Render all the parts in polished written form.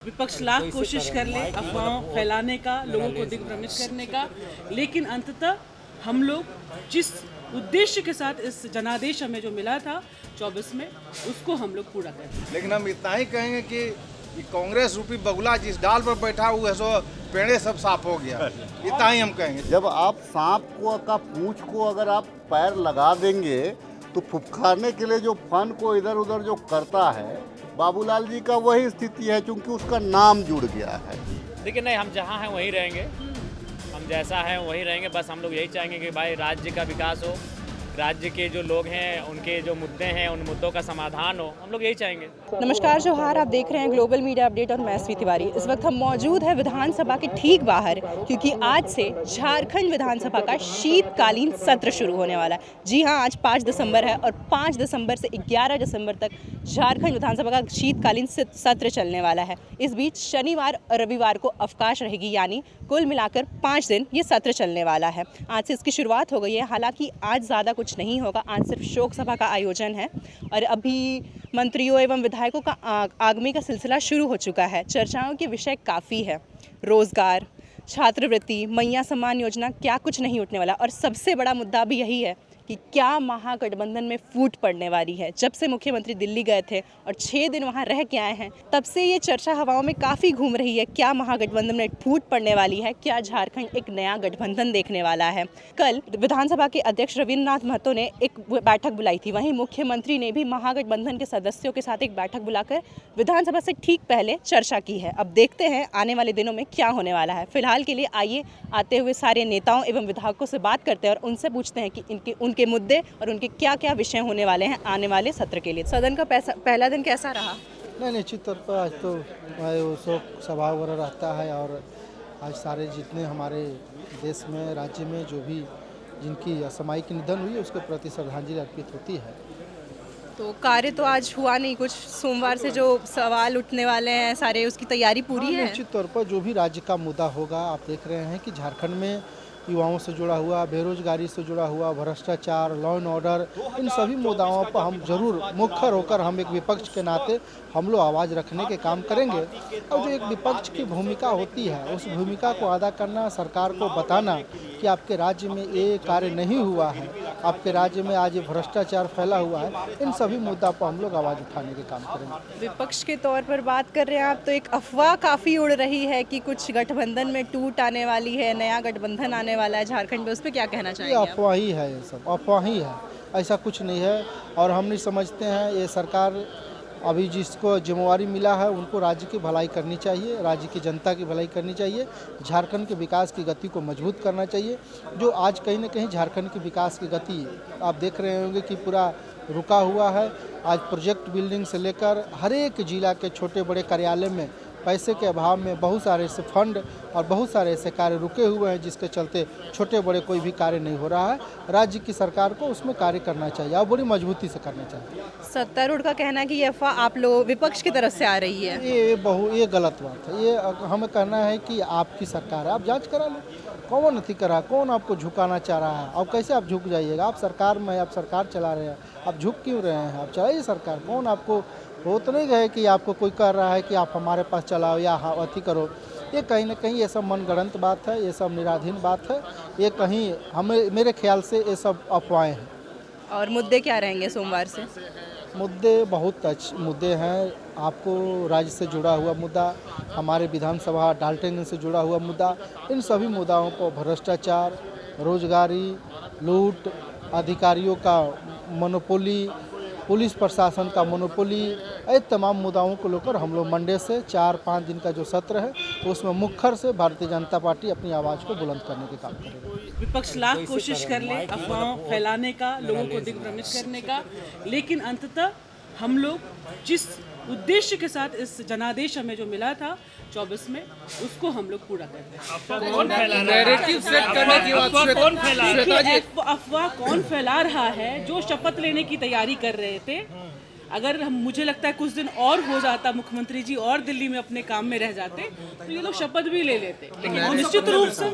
विपक्ष लाख कोशिश कर ले अफवाहों फैलाने का, लोगों को दिग्भ्रमित करने का, लेकिन अंततः हम लोग जिस उद्देश्य के साथ इस जनादेश हमें जो मिला था 24 में, उसको हम लोग पूरा करें। लेकिन हम इतना ही कहेंगे कि कांग्रेस रूपी बगुला जिस डाल पर बैठा हुआ है सो पेड़े सब साफ हो गया, इतना ही हम कहेंगे। जब आप सांप को का पूंछ को अगर आप पैर लगा देंगे तो फुफकारने के लिए जो फन को इधर उधर जो करता है, बाबूलाल जी का वही स्थिति है, क्योंकि उसका नाम जुड़ गया है। देखिए नहीं, हम जहाँ हैं वहीं रहेंगे, हम जैसा हैं वहीं रहेंगे। बस हम लोग यही चाहेंगे कि भाई राज्य का विकास हो, राज्य के जो लोग हैं उनके जो मुद्दे हैं उन मुद्दों का समाधान हो, हम लोग यही चाहेंगे। नमस्कार, जोहार। आप देख रहे हैं ग्लोबल मीडिया अपडेट और मैं स्वी तिवारी। इस वक्त हम मौजूद है विधानसभा के ठीक बाहर, क्योंकि आज से झारखंड विधानसभा का शीतकालीन सत्र शुरू होने वाला है। जी हां, आज 5 दिसंबर है और 5 दिसंबर से 11 दिसंबर तक झारखंड विधानसभा का शीतकालीन सत्र चलने वाला है। इस बीच शनिवार और रविवार को अवकाश रहेगी, यानी कुल मिलाकर 5 दिन ये सत्र चलने वाला है। आज से इसकी शुरुआत हो गई है। हालांकि आज ज़्यादा कुछ नहीं होगा, आज सिर्फ शोक सभा का आयोजन है और अभी मंत्रियों एवं विधायकों का आगमन का सिलसिला शुरू हो चुका है। चर्चाओं के विषय काफ़ी है, रोजगार, छात्रवृत्ति, मैया सम्मान योजना, क्या कुछ नहीं उठने वाला। और सबसे बड़ा मुद्दा भी यही है कि क्या महागठबंधन में फूट पड़ने वाली है। जब से मुख्यमंत्री दिल्ली गए थे और 6 दिन वहां रह के आए हैं, तब से ये चर्चा हवाओं में काफ़ी घूम रही है। क्या महागठबंधन में फूट पड़ने वाली है, क्या झारखंड एक नया गठबंधन देखने वाला है। कल विधानसभा के अध्यक्ष रविन्द्रनाथ महतो ने एक बैठक बुलाई थी, वहीं मुख्यमंत्री ने भी महागठबंधन के सदस्यों के साथ एक बैठक बुलाकर विधानसभा से ठीक पहले चर्चा की है। अब देखते हैं आने वाले दिनों में क्या होने वाला है। फिलहाल के लिए आइए आते हुए सारे नेताओं एवं विधायकों से बात करते हैं और उनसे पूछते हैं कि उनके मुद्दे और उनके क्या क्या विषय होने वाले हैं आने वाले सत्र के लिए। सदन का पहला दिन कैसा रहा? नहीं, निश्चित तौर पर आज तो शोक सभा वगैरह रहता है और आज सारे जितने हमारे देश में, राज्य में जो भी जिनकी असामयिक निधन हुई है उसके प्रति श्रद्धांजलि अर्पित होती है। तो कार्य तो आज हुआ नहीं कुछ, सोमवार से जो सवाल उठने वाले हैं सारे, उसकी तैयारी पूरी है? निश्चित तौर पर जो भी राज्य का मुद्दा होगा, आप देख रहे हैं कि झारखंड में युवाओं से जुड़ा हुआ, बेरोजगारी से जुड़ा हुआ, भ्रष्टाचार, लॉ एंड ऑर्डर, इन सभी मुद्दाओं पर हम जरूर मुखर होकर हम एक विपक्ष के नाते हम लोग आवाज़ रखने के काम करेंगे। और जो एक विपक्ष की भूमिका होती है, उस भूमिका को अदा करना, सरकार को बताना कि आपके राज्य में ये कार्य नहीं हुआ है, आपके राज्य में आज भ्रष्टाचार फैला हुआ है, इन सभी मुद्दा पर हम लोग आवाज़ उठाने के काम करेंगे। विपक्ष के तौर पर बात कर रहे हैं आप, तो एक अफवाह काफ़ी उड़ रही है कि कुछ गठबंधन में टूट आने वाली है, नया गठबंधन आने वाला है झारखंड में, उस पर क्या कहना चाहिए? ये अफवाह ही है, ये सब अफवाह ही है, ऐसा कुछ नहीं है। और हम नहीं समझते हैं, ये सरकार अभी जिसको जिम्मेवारी मिला है उनको राज्य की भलाई करनी चाहिए, राज्य की जनता की भलाई करनी चाहिए, झारखंड के विकास की गति को मजबूत करना चाहिए। जो आज कहीं न कहीं झारखंड के विकास की गति आप देख रहे होंगे कि पूरा रुका हुआ है। आज प्रोजेक्ट बिल्डिंग से लेकर हर एक जिला के छोटे बड़े कार्यालय में पैसे के अभाव में बहुत सारे ऐसे फंड और बहुत सारे ऐसे कार्य रुके हुए हैं, जिसके चलते छोटे बड़े कोई भी कार्य नहीं हो रहा है। राज्य की सरकार को उसमें कार्य करना चाहिए और बड़ी मजबूती से करना चाहिए। सत्तारूढ़ का कहना है कि ये अफवाह आप लोग विपक्ष की तरफ से आ रही है। ये गलत बात है। ये हमें कहना है कि आपकी सरकार है, आप जाँच करा लो, कौन नहीं करा, कौन आपको झुकाना चाह रहा है, और कैसे आप झुक जाइएगा? आप सरकार में, आप सरकार चला रहे हैं, आप झुक क्यों रहे हैं? आप चलाइए सरकार। कौन आपको, वो तो नहीं गए कि आपको कोई कह रहा है कि आप हमारे पास चलाओ या अति करो। ये कहीं ना कहीं ये सब मनगढ़ंत बात है, ये सब निराधीन बात है, ये कहीं हमें, मेरे ख्याल से ये सब अफवाहें हैं। और मुद्दे क्या रहेंगे सोमवार से? मुद्दे बहुत अच्छे मुद्दे हैं। आपको राज्य से जुड़ा हुआ मुद्दा, हमारे विधानसभा डाल्टनगंज से जुड़ा हुआ मुद्दा, इन सभी मुद्दाओं को, भ्रष्टाचार, रोजगारी, लूट, अधिकारियों का मोनोपोली, पुलिस प्रशासन का मोनोपोली, ये तमाम मुद्दाओं को लेकर हम लोग मंडे से 4-5 दिन का जो सत्र है उसमें मुखर से भारतीय जनता पार्टी अपनी आवाज़ को बुलंद करने के काम करेगी। विपक्ष लाख कोशिश कर ले अफवाहों फैलाने का, लोगों को दिग्भ्रमित करने का, लेकिन अंततः हम लोग जिस उद्देश्य के साथ इस जनादेश हमें जो मिला था 24 में, उसको हम लोग पूरा करते हैं। अफवाह कौन फैला रहा है? जो शपथ लेने की तैयारी कर रहे थे, अगर हम, मुझे लगता है कुछ दिन और हो जाता, मुख्यमंत्री जी और दिल्ली में अपने काम में रह जाते तो ये लोग शपथ भी ले लेते। लेकिन निश्चित रूप से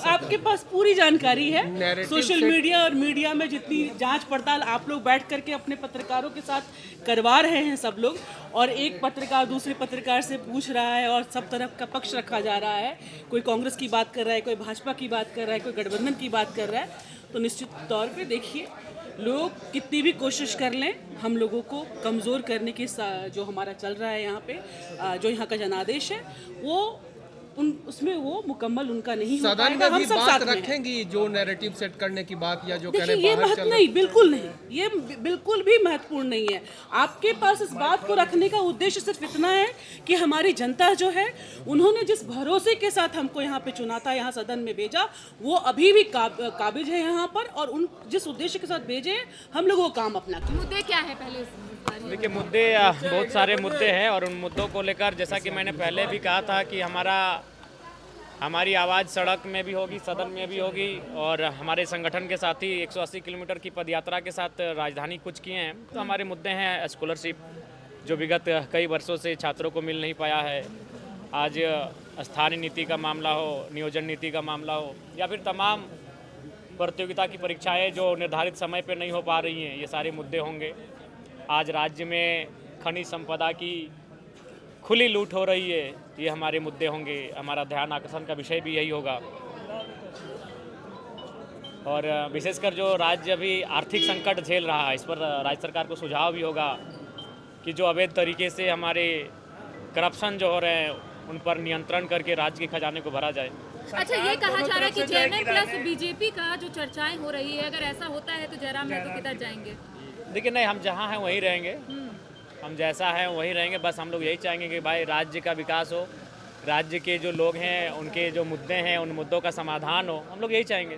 आपके पास पूरी जानकारी है, सोशल मीडिया और मीडिया में जितनी जांच पड़ताल आप लोग बैठ करके अपने पत्रकारों के साथ करवा रहे हैं सब लोग, और एक पत्रकार दूसरे पत्रकार से पूछ रहा है और सब तरफ का पक्ष रखा जा रहा है, कोई कांग्रेस की बात कर रहा है, कोई भाजपा की बात कर रहा है, कोई गठबंधन की बात कर रहा है, तो निश्चित तौर पे देखिए लोग कितनी भी कोशिश कर लें, हम लोगों को कमज़ोर करने की जो हमारा चल रहा है यहाँ पे, जो यहाँ का जनादेश है वो उसमें वो मुकम्मल उनका नहीं हो सदन पाएगा। में हम भी सब बात साथ में हैं। रखेंगी जो नैरेटिव सेट करने की बात, या जो कह देखिए रहे ये बाहर महत्व चल नहीं, बिल्कुल नहीं, ये बिल्कुल भी महत्वपूर्ण नहीं है। आपके पास इस बात को रखने का उद्देश्य सिर्फ इतना है कि हमारी जनता जो है, उन्होंने जिस भरोसे के साथ हमको यहाँ पे चुना था, यहाँ सदन में भेजा, वो अभी भी काबिज है यहाँ पर, और उन जिस उद्देश्य के साथ भेजे हम लोग वो काम अपना करें। मुद्दे क्या है पहले? देखिए मुद्दे बहुत सारे मुद्दे हैं, और उन मुद्दों को लेकर जैसा कि मैंने पहले भी कहा था कि हमारी आवाज़ सड़क में भी होगी, सदन में भी होगी, और हमारे संगठन के साथी 180 किलोमीटर की पदयात्रा के साथ राजधानी कुछ किए हैं। तो हमारे मुद्दे हैं स्कॉलरशिप, जो विगत कई वर्षों से छात्रों को मिल नहीं पाया है। आज स्थानीय नीति का मामला हो, नियोजन नीति का मामला हो, या फिर तमाम प्रतियोगिता की परीक्षाएं जो निर्धारित समय पर नहीं हो पा रही हैं, ये सारे मुद्दे होंगे। आज राज्य में खनिज संपदा की खुली लूट हो रही है, ये हमारे मुद्दे होंगे। हमारा ध्यान आकर्षण का विषय भी यही होगा, और विशेषकर जो राज्य अभी आर्थिक संकट झेल रहा है, इस पर राज्य सरकार को सुझाव भी होगा कि जो अवैध तरीके से हमारे करप्शन जो हो रहे हैं उन पर नियंत्रण करके राज्य के खजाने को भरा जाए। अच्छा, ये कहा जा रहा है कि जेएमएम प्लस बीजेपी का जो चर्चाएं हो रही है, अगर ऐसा होता है तो जयराम महतो किधर जाएंगे? देखिए नहीं, हम जहाँ हैं वहीं रहेंगे, हम जैसा है वहीं रहेंगे। बस हम लोग यही चाहेंगे कि भाई राज्य का विकास हो, राज्य के जो लोग हैं उनके जो मुद्दे हैं उन मुद्दों का समाधान हो, हम लोग यही चाहेंगे।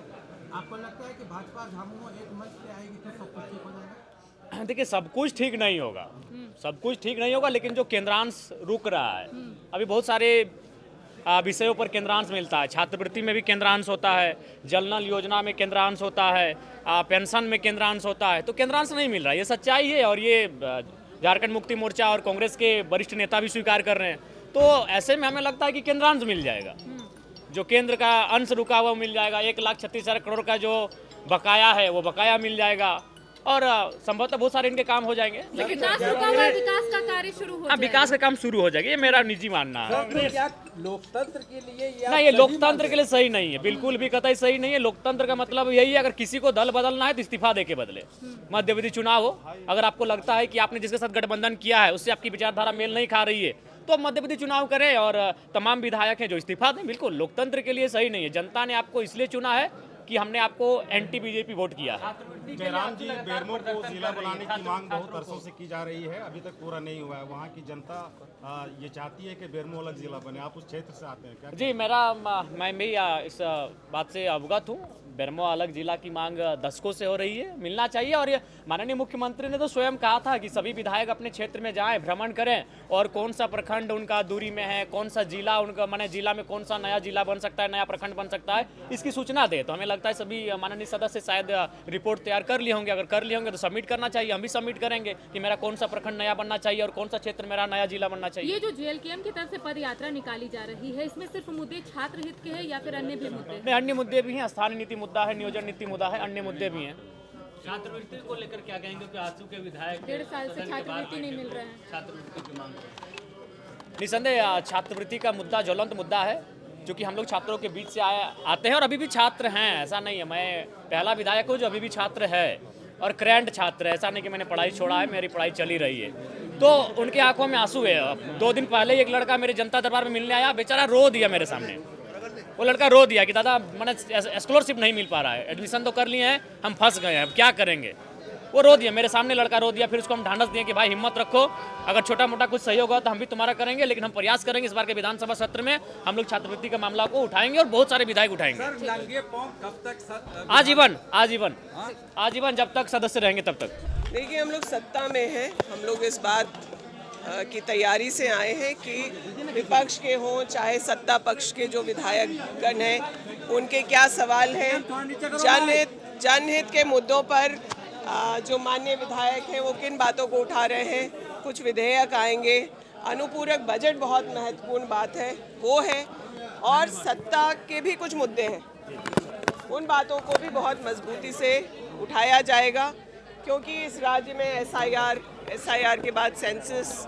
आपको लगता है कि भाजपा झामुमो एक मंच पे आएगी तो सब कुछ ठीक हो जाएगा? देखिए सब कुछ ठीक नहीं होगा, सब कुछ ठीक नहीं होगा, लेकिन जो केंद्रांश रुक रहा है, अभी बहुत सारे विषयों पर केंद्रांश मिलता है। छात्रवृत्ति में भी केंद्रांश होता है, जल नल योजना में केंद्रांश होता है, पेंशन में केंद्रांश होता है, तो केंद्रांश नहीं मिल रहा है, ये सच्चाई है। और ये झारखंड मुक्ति मोर्चा और कांग्रेस के वरिष्ठ नेता भी स्वीकार कर रहे हैं। तो ऐसे में हमें लगता है कि केंद्रांश मिल जाएगा, जो केंद्र का अंश रुका हुआ मिल जाएगा। 1,36,000 करोड़ का जो बकाया है वो बकाया मिल जाएगा, और संभवतः बहुत सारे इनके काम हो जाएंगे। लेकिन विकास का कार्य शुरू हो जाएगा। विकास का काम शुरू हो जाएगा, ये मेरा निजी मानना है। क्या लोकतंत्र के लिए नहीं, ये लोकतंत्र के लिए सही नहीं है, बिल्कुल भी कतई सही नहीं है। लोकतंत्र का मतलब यही है, अगर किसी को दल बदलना है तो इस्तीफा दे के बदले। मध्यावधि चुनाव हो, अगर आपको लगता है कि आपने जिसके साथ गठबंधन किया है उससे आपकी विचारधारा मेल नहीं खा रही है, तो मध्यावधि चुनाव करें, और तमाम विधायक हैं जो इस्तीफा दें। बिल्कुल लोकतंत्र के लिए सही नहीं है। जनता ने आपको इसलिए चुना है कि हमने आपको एंटी बीजेपी वोट किया है। जयराम जी, बेरमो को जिला बनाने की मांग बहुत वर्षों से की जा रही है, अभी तक पूरा नहीं हुआ है। वहाँ की जनता ये चाहती है कि बेरमो अलग जिला बने। आप उस क्षेत्र से आते हैं क्या? जी, मैं भी इस बात से अवगत हूँ। बेरमो अलग जिला की मांग दशकों से हो रही है, मिलना चाहिए। और ये माननीय मुख्यमंत्री ने तो स्वयं कहा था कि सभी विधायक अपने क्षेत्र में जाएं, भ्रमण करें, और कौन सा प्रखंड उनका दूरी में है, कौन सा जिला उनका, माने जिला में कौन सा नया जिला बन सकता है, नया प्रखंड बन सकता है, इसकी सूचना दे। तो हमें लगता है सभी माननीय सदस्य शायद रिपोर्ट तैयार कर लिए होंगे। अगर कर लिए होंगे तो सबमिट करना चाहिए, हम भी सबमिट करेंगे कि मेरा कौन सा प्रखंड नया बनना चाहिए और कौन सा क्षेत्र मेरा नया जिला बनना चाहिए। ये जो जेएलकेएम की तरफ से पद यात्रा निकाली जा रही है, इसमें सिर्फ मुद्दे छात्र हित के हैं या फिर अन्य भी मुद्दे? नहीं, अन्य मुद्दे भी हैं। स्थानीय नीति मुद्दा है, नियोजन नीति मुद्दा है, अन्य मुद्दे भी हैं। छात्रवृत्ति को लेकर क्या कहेंगे कि आजू के विधायक 1.5 साल से छात्रवृत्ति नहीं मिल रहा है? छात्रवृत्ति की मांग निसंदेह छात्रवृत्ति का मुद्दा ज्वलंत मुद्दा है, क्योंकि हम लोग छात्रों के बीच से आते हैं और अभी भी छात्र हैं। ऐसा नहीं है, मैं पहला विधायक हूँ जो अभी भी छात्र है, और करेंट छात्र है। ऐसा नहीं कि मैंने पढ़ाई छोड़ा है, मेरी पढ़ाई चली रही है। तो उनकी आंखों में आंसू है। 2 दिन पहले एक लड़का मेरे जनता दरबार में मिलने आया, बेचारा रो दिया मेरे सामने। वो लड़का रो दिया कि दादा मैंने स्कॉलरशिप नहीं मिल पा रहा है, एडमिशन तो कर लिए हैं, हम फंस गए हैं, अब क्या करेंगे। वो रो दिया मेरे सामने, लड़का रो दिया। फिर उसको हम ढांढस दिए कि भाई हिम्मत रखो, अगर छोटा मोटा कुछ सहयोग होगा तो हम भी तुम्हारा करेंगे, लेकिन हम प्रयास करेंगे इस बार के विधानसभा सत्र में हम लोग छात्रवृत्ति का मामला को उठाएंगे, और बहुत सारे विधायक उठाएंगे। कब तक? आजीवन आजीवन आजीवन, जब तक सदस्य रहेंगे तब तक। देखिए, हम लोग सत्ता में हैं, हम लोग इस बात की तैयारी से आए हैं कि विपक्ष के हों चाहे सत्ता पक्ष के जो विधायकगण हैं, उनके क्या सवाल हैं। जनहित के मुद्दों पर जो माननीय विधायक हैं वो किन बातों को उठा रहे हैं। कुछ विधेयक आएंगे, अनुपूरक बजट बहुत महत्वपूर्ण बात है वो है, और सत्ता के भी कुछ मुद्दे हैं, उन बातों को भी बहुत मजबूती से उठाया जाएगा, क्योंकि इस राज्य में एसआईआर के बाद सेंसस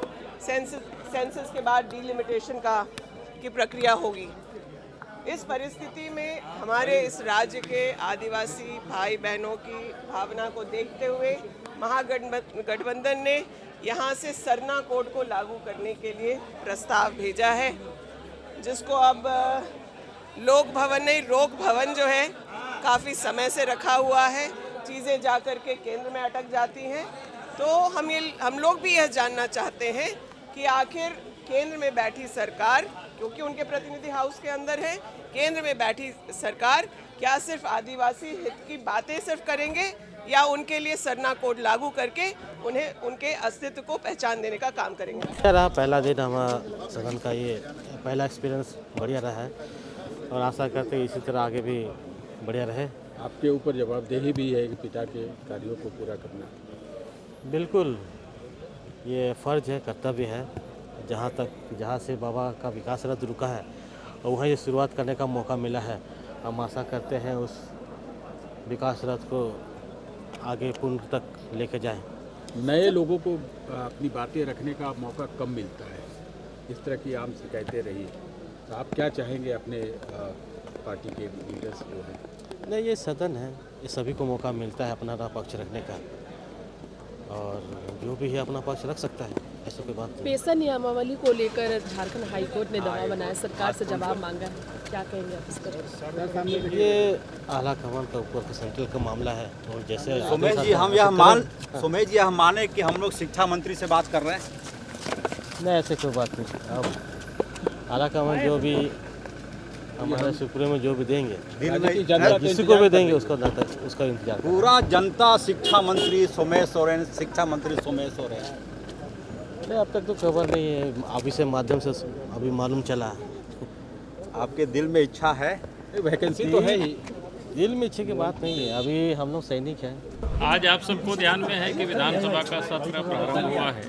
के बाद डिलिमिटेशन की प्रक्रिया होगी। इस परिस्थिति में हमारे इस राज्य के आदिवासी भाई बहनों की भावना को देखते हुए महागठबंधन ने यहाँ से सरना कोड को लागू करने के लिए प्रस्ताव भेजा है, जिसको अब लोक भवन नहीं रोक भवन जो है काफ़ी समय से रखा हुआ है, चीज़ें जा कर के केंद्र में अटक जाती हैं। तो हम लोग भी यह जानना चाहते हैं कि आखिर केंद्र में बैठी सरकार, क्योंकि उनके प्रतिनिधि हाउस के अंदर है, केंद्र में बैठी सरकार क्या सिर्फ आदिवासी हित की बातें सिर्फ करेंगे या उनके लिए सरना कोड लागू करके उन्हें उनके अस्तित्व को पहचान देने का काम करेंगे। रहा पहला दिन हमारा सदन का ये पहला एक्सपीरियंस बढ़िया रहा है और आशा करते हैं इसी तरह आगे भी बढ़िया रहे। आपके ऊपर जवाबदेही भी है कि पिता के कार्यों को पूरा करना। बिल्कुल, ये फ़र्ज है, कर्तव्य है। जहाँ से बाबा का विकास रथ रुका है और वहीं से शुरुआत करने का मौका मिला है। हम आशा करते हैं उस विकास रथ को आगे पूर्ण तक लेके जाएं। नए लोगों को अपनी बातें रखने का मौका कम मिलता है, इस तरह की आम शिकायतें रही, तो आप क्या चाहेंगे अपने पार्टी के लीडर्स को? नहीं, ये सदन है, ये सभी को मौका मिलता है अपना पक्ष रखने का, और जो भी है अपना पक्ष रख सकता है, ऐसा कोई बात नहीं। पेशा नियमावली को लेकर झारखंड हाईकोर्ट ने दबाव बनाया, सरकार से जवाब मांगा है, क्या कहेंगे आप इस पर? ये आला कमान का ऊपर का सेंट्रल का मामला है, और जैसे सुमेश जी हम माने कि हम लोग शिक्षा मंत्री से बात कर रहे हैं। नहीं, ऐसे कोई बात नहीं। अब आला कमान जो भी हमारे सुप्रीम में जो भी देंगे, किसी को भी देंगे उसका इंतजार। पूरा जनता शिक्षा मंत्री सोमेश सोरेन, शिक्षा मंत्री सोमेश सोरेन। नहीं, अब तक तो खबर नहीं है, अभी से माध्यम से अभी मालूम चला। आपके दिल में इच्छा है? वैकेंसी तो है ही, दिल में इच्छा की बात नहीं है, अभी हम लोग सैनिक हैं। आज आप सबको ध्यान में है कि विधानसभा का सत्र प्रारंभ हुआ है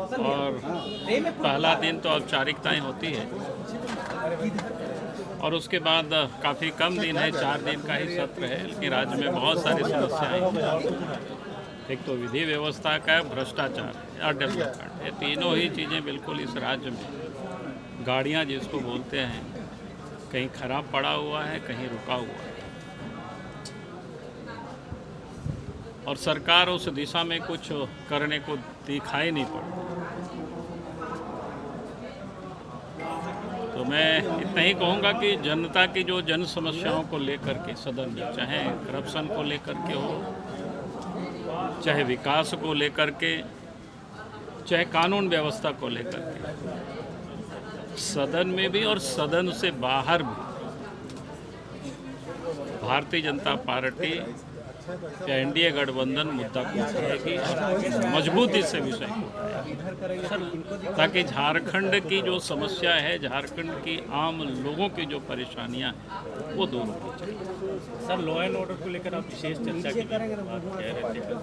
और पहला दिन तो औपचारिकताएं होती है और उसके बाद काफ़ी कम दिन है, 4 दिन का ही सत्र है, लेकिन राज्य में बहुत सारी समस्याएं हैं। एक तो विधि व्यवस्था का, भ्रष्टाचार और डेवलपमेंट, ये तीनों ही चीज़ें बिल्कुल इस राज्य में, गाड़ियाँ जिसको बोलते हैं, कहीं खराब पड़ा हुआ है, कहीं रुका हुआ है, और सरकार उस दिशा में कुछ करने को दिखाई नहीं पड़ा। तो मैं इतना ही कहूँगा कि जनता की जो जन समस्याओं को लेकर के सदन में, चाहे करप्शन को लेकर के हो, चाहे विकास को लेकर के, चाहे कानून व्यवस्था को लेकर के, सदन में भी और सदन से बाहर भी भारतीय जनता पार्टी या एनडीए गठबंधन मुद्दा को उठाएगी और मजबूती से विषय को उठाएगी, ताकि झारखंड की जो समस्या है, झारखंड की आम लोगों की जो परेशानियां हैं, वो दूर हो जाए। सर, लॉ एंड ऑर्डर को लेकर आप विशेष चर्चा की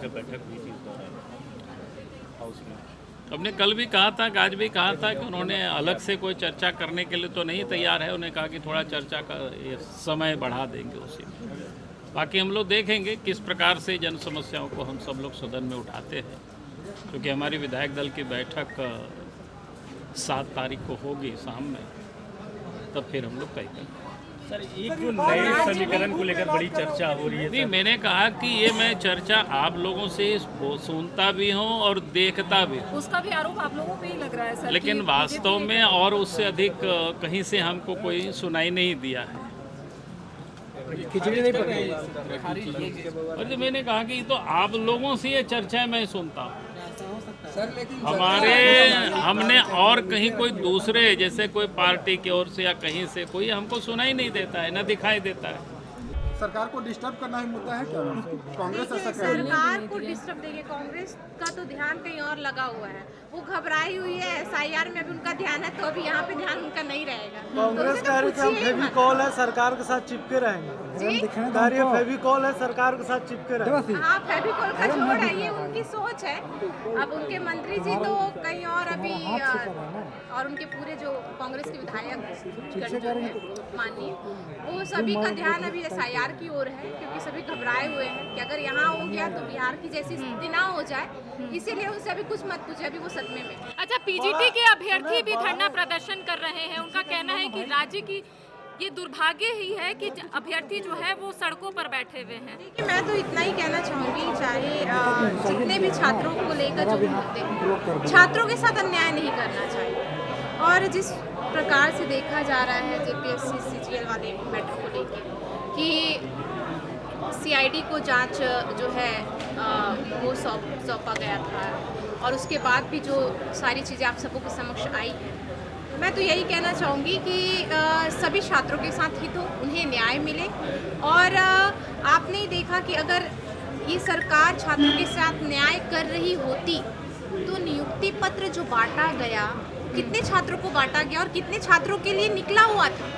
बैठक हुई थी हाउस में। हमने कल भी कहा था, आज भी कहा था कि उन्होंने अलग से कोई चर्चा करने के लिए तो नहीं तैयार है। उन्हें कहा कि थोड़ा चर्चा का ये समय बढ़ा देंगे उसी में। बाकी हम लोग देखेंगे किस प्रकार से जन समस्याओं को हम सब लोग सदन में उठाते हैं, क्योंकि हमारी विधायक दल की बैठक 7 तारीख को होगी शाम में, तब फिर हम लोग कहेंगे। सर, एक जो नए समीकरण को लेकर बड़ी चर्चा हो रही है। नहीं, मैंने कहा कि ये मैं चर्चा आप लोगों से सुनता भी हूँ और देखता भी हूँ, उसका भी आरोप आप लोगों पे ही लग रहा है सर, लेकिन वास्तव में और उससे अधिक कहीं से हमको कोई सुनाई नहीं दिया है। खिचड़ी नहीं पकड़ी। और मैंने कहा कि तो आप लोगों से ये चर्चा मैं सुनता हूँ, हमने और कहीं कोई दूसरे जैसे कोई पार्टी की ओर से या कहीं से कोई हमको सुनाई नहीं देता है, न दिखाई देता है। सरकार को डिस्टर्ब करना ही मुद्दा है क्या? कांग्रेस ऐसा कह रही है। सरकार को डिस्टर्ब देखिए, कांग्रेस का तो ध्यान कहीं और लगा हुआ है, वो घबराई हुई है। SIR में अभी उनका ध्यान है, तो अभी यहाँ पे ध्यान उनका नहीं रहेगा। कांग्रेस कह रही थी हम फेविकॉल है, सरकार के साथ चिपके रहेंगे। फेविकॉल है, सरकार के साथ चिपके रहेंगे। हाँ, फेविकॉल का छोड़ है, ये उनकी सोच है। अब उनके मंत्री जी तो कहीं और अभी, और उनके पूरे जो कांग्रेस के विधायक माननीय, वो सभी का ध्यान अभी SIR की ओर है, क्योंकि सभी घबराए हुए हैं कि अगर यहाँ हो गया तो बिहार की जैसी स्थिति ना हो जाए, इसीलिए उनसे अभी कुछ मत पूछे, अभी वो सदमे में। अच्छा, PGT के अभ्यर्थी भी धरना प्रदर्शन कर रहे हैं। उनका कहना है कि राज्य की ये दुर्भाग्य ही है कि अभ्यर्थी जो है वो सड़कों पर बैठे हुए हैं। देखिए, मैं तो इतना ही कहना चाहूँगी, चाहे जितने भी छात्रों को लेकर जो भी मुद्दे हैं, छात्रों के साथ अन्याय नहीं करना चाहिए। और जिस प्रकार से देखा जा रहा है JPSC CGL वाले मैटर को लेकर कि CID को जांच जो है वो सौंपा गया था, और उसके बाद भी जो सारी चीज़ें आप सबों के समक्ष आई हैं, मैं तो यही कहना चाहूँगी कि सभी छात्रों के साथ हित हो, उन्हें न्याय मिले। और आपने देखा कि अगर ये सरकार छात्रों के साथ न्याय कर रही होती तो नियुक्ति पत्र जो बांटा गया, कितने छात्रों को बांटा गया और कितने छात्रों के लिए निकला हुआ था।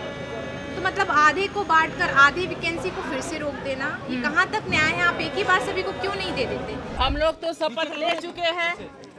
तो मतलब आधे को बांटकर आधे वैकेंसी को फिर से रोक देना, ये कहाँ तक न्याय है? आप एक ही बार सभी को क्यों नहीं दे देते? हम लोग तो शपथ ले चुके हैं,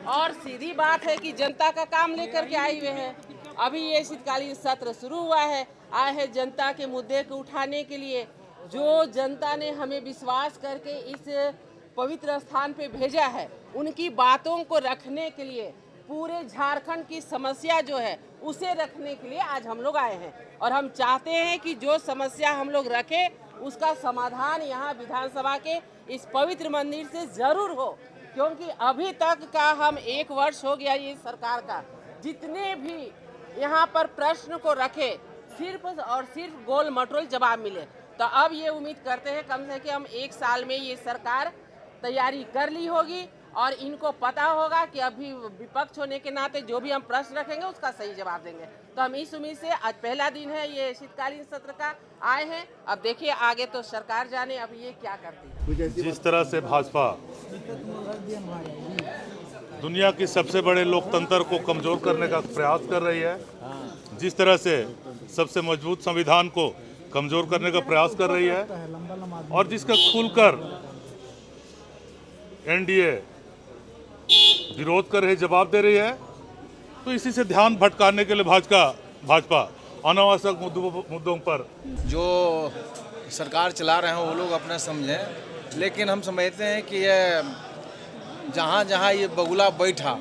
और सीधी बात है कि जनता का काम लेकर के आए हुए हैं। अभी ये शीतकालीन सत्र शुरू हुआ है, आए हैं जनता के मुद्दे को उठाने के लिए। जो जनता ने हमें विश्वास करके इस पवित्र स्थान पे भेजा है, उनकी बातों को रखने के लिए, पूरे झारखंड की समस्या जो है उसे रखने के लिए आज हम लोग आए हैं। और हम चाहते हैं कि जो समस्या हम लोग रखें उसका समाधान यहाँ विधानसभा के इस पवित्र मंदिर से जरूर हो, क्योंकि अभी तक का हम 1 वर्ष हो गया ये सरकार का, जितने भी यहाँ पर प्रश्न को रखे सिर्फ और सिर्फ गोल मटोल जवाब मिले। तो अब ये उम्मीद करते हैं कम से कम 1 साल में ये सरकार तैयारी कर ली होगी, और इनको पता होगा कि अभी विपक्ष होने के नाते जो भी हम प्रश्न रखेंगे उसका सही जवाब देंगे। तो हम इस उम्मीद से, आज पहला दिन है ये शीतकालीन सत्र का, आए हैं। अब देखिए आगे तो सरकार जाने अब ये क्या करती है। जिस तरह से भाजपा दुनिया की सबसे बड़े लोकतंत्र को कमजोर करने का प्रयास कर रही है, जिस तरह से सबसे मजबूत संविधान को कमजोर करने का प्रयास कर रही है, और जिसका खुलकर NDA विरोध कर रही, जवाब दे रही है, तो इसी से ध्यान भटकाने के लिए भाजपा अनावश्यक मुद्दों पर जो सरकार चला रहे हैं वो लोग अपना समझें, लेकिन हम समझते हैं कि ये जहाँ जहाँ ये बगुला बैठा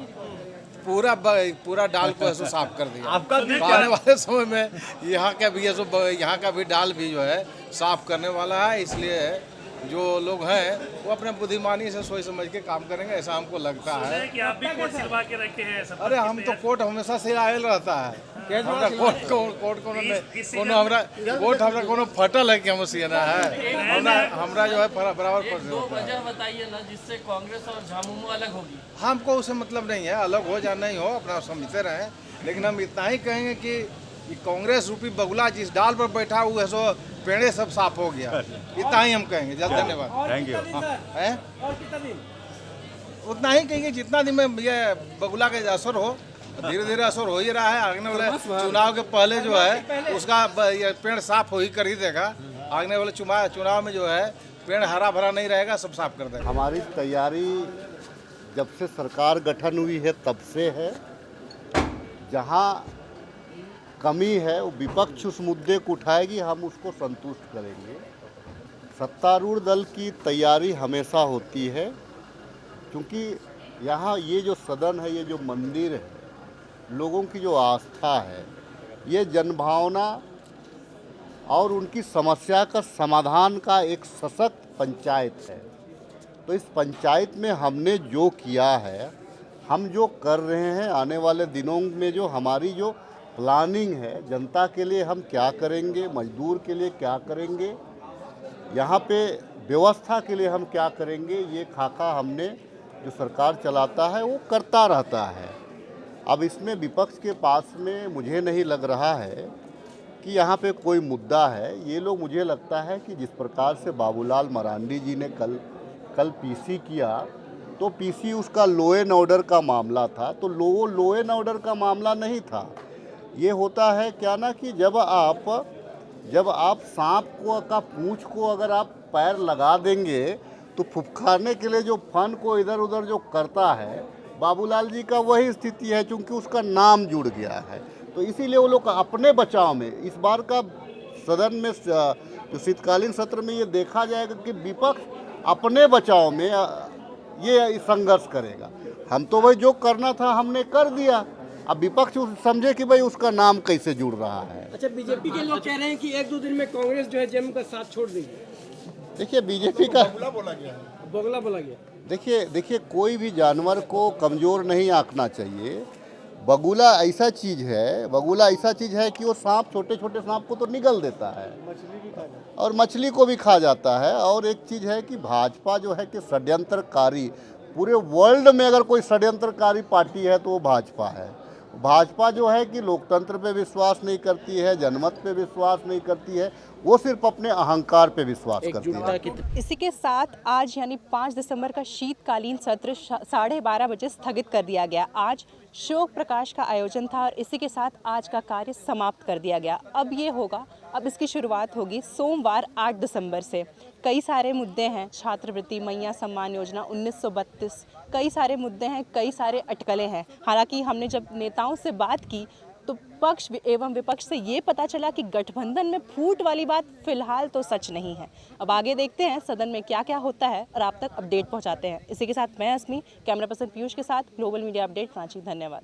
पूरा डाल को ऐसे साफ कर दिया। आपका आने वाले समय में यहाँ का भी डाल भी जो है साफ करने वाला है। इसलिए जो लोग हैं वो अपने बुद्धिमानी से सोच समझ के काम करेंगे, ऐसा हमको लगता है। कि आप भी कोर्ट सिलवा के रखे हैं। अरे हम तो कोर्ट हमेशा से आयल रहता है। हमरा कोनो फटल है कि हम सियाना है, हमरा जो है बराबर पर। दो वजह बताइए ना जिससे कांग्रेस और झामुमो अलग होगी। हमको उससे मतलब नहीं है, अलग हो या नहीं हो अपना समझते रहें, लेकिन हम इतना ही कहेंगे कि कांग्रेस रूपी बगुला जिस डाल पर बैठा हुआ है सो पेड़े सब साफ हो गया, इतना ही हम कहेंगे। धन्यवाद, थैंक यू। उतना ही कहेंगे जितना दिन में ये बगुला का असर हो, धीरे धीरे असर हो ही रहा है। आने वाले चुनाव के पहले जो है उसका ये पेड़ साफ हो ही कर ही देगा। आने वाले चुनाव में जो है पेड़ हरा भरा नहीं रहेगा, सब साफ कर देगा। हमारी तैयारी जब से सरकार गठन हुई है तब से है। जहाँ कमी है वो विपक्ष उस मुद्दे को उठाएगी, हम उसको संतुष्ट करेंगे। सत्तारूढ़ दल की तैयारी हमेशा होती है, क्योंकि यहाँ ये जो सदन है, ये जो मंदिर है, लोगों की जो आस्था है, ये जनभावना और उनकी समस्या का समाधान का एक सशक्त पंचायत है। तो इस पंचायत में हमने जो किया है, हम जो कर रहे हैं, आने वाले दिनों में जो हमारी जो प्लानिंग है, जनता के लिए हम क्या करेंगे, मजदूर के लिए क्या करेंगे, यहाँ पे व्यवस्था के लिए हम क्या करेंगे, ये खाका हमने जो सरकार चलाता है वो करता रहता है। अब इसमें विपक्ष के पास में मुझे नहीं लग रहा है कि यहाँ पे कोई मुद्दा है। ये लोग, मुझे लगता है कि जिस प्रकार से बाबूलाल मरांडी जी ने कल पीसी किया, तो पीसी उसका लॉ एंड ऑर्डर का मामला था, तो लॉ एंड ऑर्डर का मामला नहीं था। ये होता है क्या ना कि जब आप सांप का पूंछ को अगर आप पैर लगा देंगे तो फुफकारने के लिए जो फन को इधर उधर जो करता है, बाबूलाल जी का वही स्थिति है, क्योंकि उसका नाम जुड़ गया है। तो इसीलिए वो लोग अपने बचाव में इस बार का सदन में जो शीतकालीन सत्र में ये देखा जाएगा कि विपक्ष अपने बचाव में ये संघर्ष करेगा। हम तो भाई जो करना था हमने कर दिया, अब विपक्ष समझे कि भाई उसका नाम कैसे जुड़ रहा है। अच्छा, बीजेपी के लोग कह रहे हैं कि 1-2 दिन में कांग्रेस जो है जेएमएम का साथ छोड़ देगी। देखिए बीजेपी का बोगला बोला गया। देखिए कोई भी जानवर को कमज़ोर नहीं आंकना चाहिए। बगुला ऐसा चीज़ है कि वो सांप, छोटे छोटे सांप को तो निगल देता है और मछली को भी खा जाता है। और एक चीज़ है कि भाजपा जो है कि षड्यंत्रकारी, पूरे वर्ल्ड में अगर कोई षड्यंत्रकारी पार्टी है तो वो भाजपा है। भाजपा जो है कि लोकतंत्र पे विश्वास नहीं करती है, जनमत पे विश्वास नहीं करती है, वो सिर्फ अपने अहंकार पे विश्वास करती है। इसी के साथ आज यानी 5 दिसंबर का शीतकालीन सत्र 12:30 बजे स्थगित कर दिया गया। आज शोक प्रकाश का आयोजन था और इसी के साथ आज का कार्य समाप्त कर दिया गया। अब इसकी शुरुआत होगी सोमवार 8 दिसंबर से। कई सारे मुद्दे हैं, छात्रवृत्ति, मैया सम्मान योजना, 1932, कई सारे मुद्दे हैं, कई सारे अटकलें हैं। हालांकि हमने जब नेताओं से बात की तो पक्ष एवं विपक्ष से ये पता चला कि गठबंधन में फूट वाली बात फिलहाल तो सच नहीं है। अब आगे देखते हैं सदन में क्या क्या होता है और आप तक अपडेट पहुंचाते हैं। इसी के साथ मैं अस्मी, कैमरा पर्सन पीयूष के साथ, ग्लोबल मीडिया अपडेट रांची। धन्यवाद।